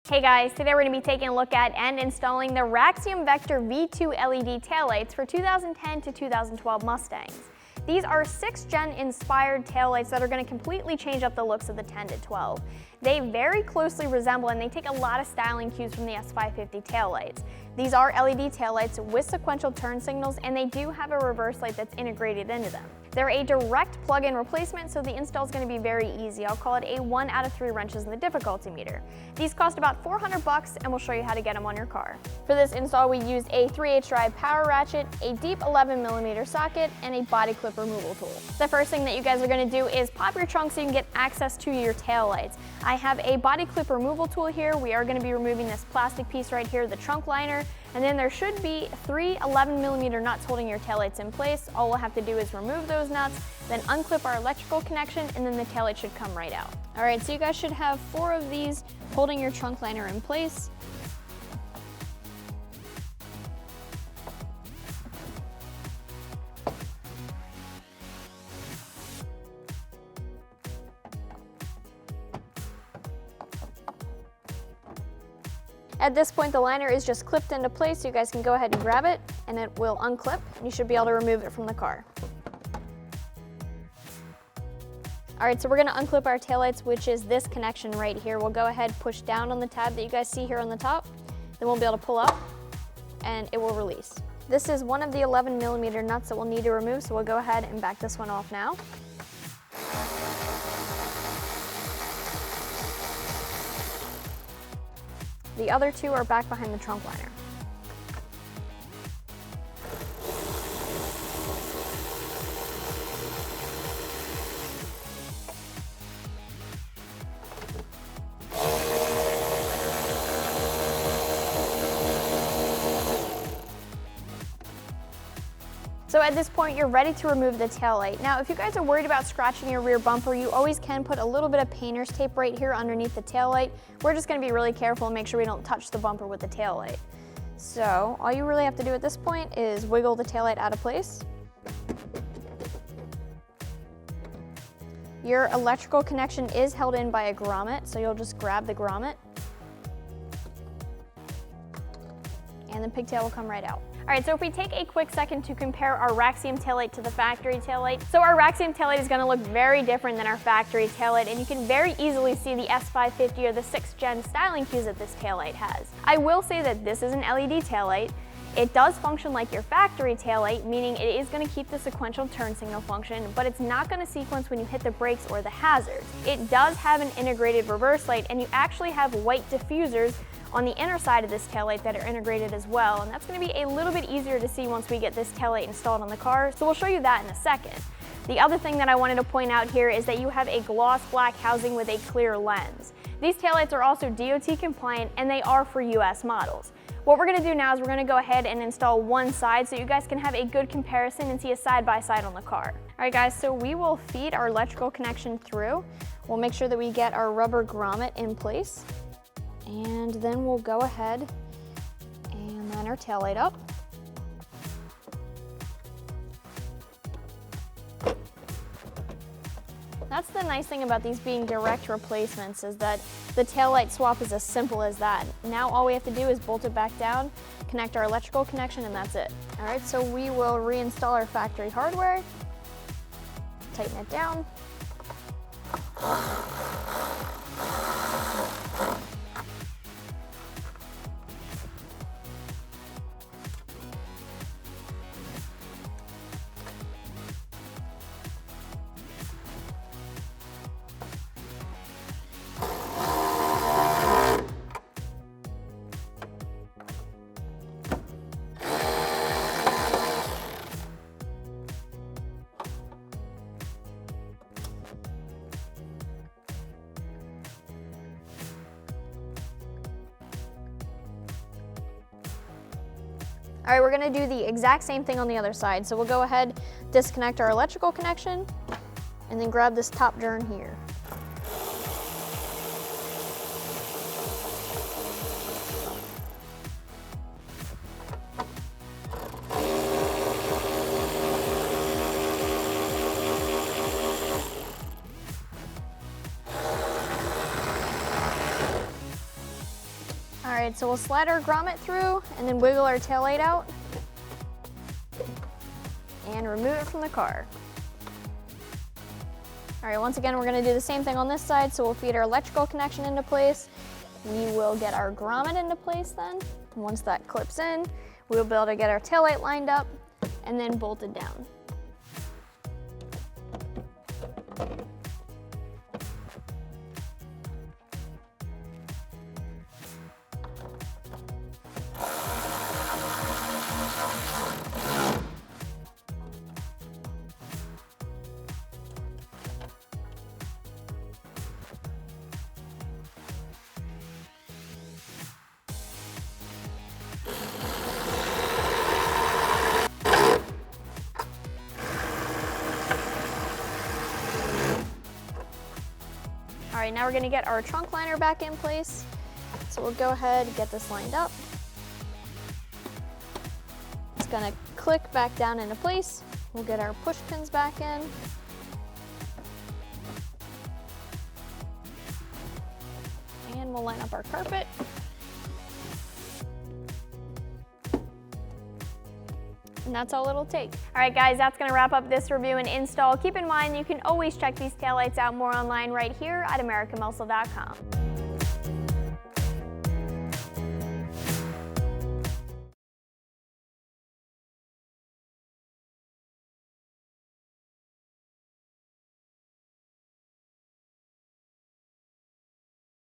Hey guys, today we're going to be taking a look at and installing the Raxiom Vector V2 LED taillights for 2010 to 2012 Mustangs. These are 6th gen inspired taillights that are going to completely change up the looks of the 10 to 12. They very closely resemble and they take a lot of styling cues from the S550 taillights. These are LED taillights with sequential turn signals, and they do have a reverse light that's integrated into them. They're a direct plug-in replacement, so the install is going to be very easy. I'll call it a 1 out of 3 wrenches in the difficulty meter. These cost about $400, and we'll show you how to get them on your car. For this install, we used a 3/8 drive power ratchet, a deep 11mm socket, and a body clip removal tool. The first thing that you guys are going to do is pop your trunk so you can get access to your taillights. I have a body clip removal tool here. We are going to be removing this plastic piece right here, the trunk liner, and then there should be 3 11mm nuts holding your taillights in place. All we'll have to do is remove those nuts, then unclip our electrical connection, and then the taillight should come right out. All right, so you guys should have 4 of these holding your trunk liner in place. At this point, the liner is just clipped into place, so you guys can go ahead and grab it, and it will unclip, and you should be able to remove it from the car. All right, so we're gonna unclip our taillights, which is this connection right here. We'll go ahead, push down on the tab that you guys see here on the top, then we'll be able to pull up, and it will release. This is one of the 11mm nuts that we'll need to remove, so we'll go ahead and back this one off now. The other 2 are back behind the trunk liner. So at this point, you're ready to remove the taillight. Now, if you guys are worried about scratching your rear bumper, you always can put a little bit of painter's tape right here underneath the taillight. We're just gonna be really careful and make sure we don't touch the bumper with the taillight. So all you really have to do at this point is wiggle the taillight out of place. Your electrical connection is held in by a grommet, so you'll just grab the grommet, and the pigtail will come right out. All right, so if we take a quick second to compare our Raxiom taillight to the factory taillight, so our Raxiom taillight is gonna look very different than our factory taillight, and you can very easily see the S550 or the 6th gen styling cues that this taillight has. I will say that this is an LED taillight. It does function like your factory taillight, meaning it is gonna keep the sequential turn signal function, but it's not gonna sequence when you hit the brakes or the hazards. It does have an integrated reverse light, and you actually have white diffusers on the inner side of this taillight that are integrated as well, and that's going to be a little bit easier to see once we get this taillight installed on the car, so we'll show you that in a second. The other thing that I wanted to point out here is that you have a gloss black housing with a clear lens. These taillights are also DOT compliant, and they are for US models. What we're going to do now is we're going to go ahead and install one side so you guys can have a good comparison and see a side-by-side on the car. All right guys, so we will feed our electrical connection through. We'll make sure that we get our rubber grommet in place. And then we'll go ahead and line our taillight up. That's the nice thing about these being direct replacements, is that the taillight swap is as simple as that. Now all we have to do is bolt it back down, connect our electrical connection, and that's it. All right, so we will reinstall our factory hardware, tighten it down. All right, we're gonna do the exact same thing on the other side. So we'll go ahead, disconnect our electrical connection, and then grab this top journ here. right, so we'll slide our grommet through and then wiggle our taillight out and remove it from the car. All right, once again, we're gonna do the same thing on this side, so we'll feed our electrical connection into place. We will get our grommet into place then. Once that clips in, we'll be able to get our taillight lined up and then bolted down. All right, now we're gonna get our trunk liner back in place. So we'll go ahead and get this lined up. It's gonna click back down into place. We'll get our push pins back in. And we'll line up our carpet. And that's all it'll take. All right, guys, that's gonna wrap up this review and install. Keep in mind, you can always check these taillights out more online right here at AmericanMuscle.com.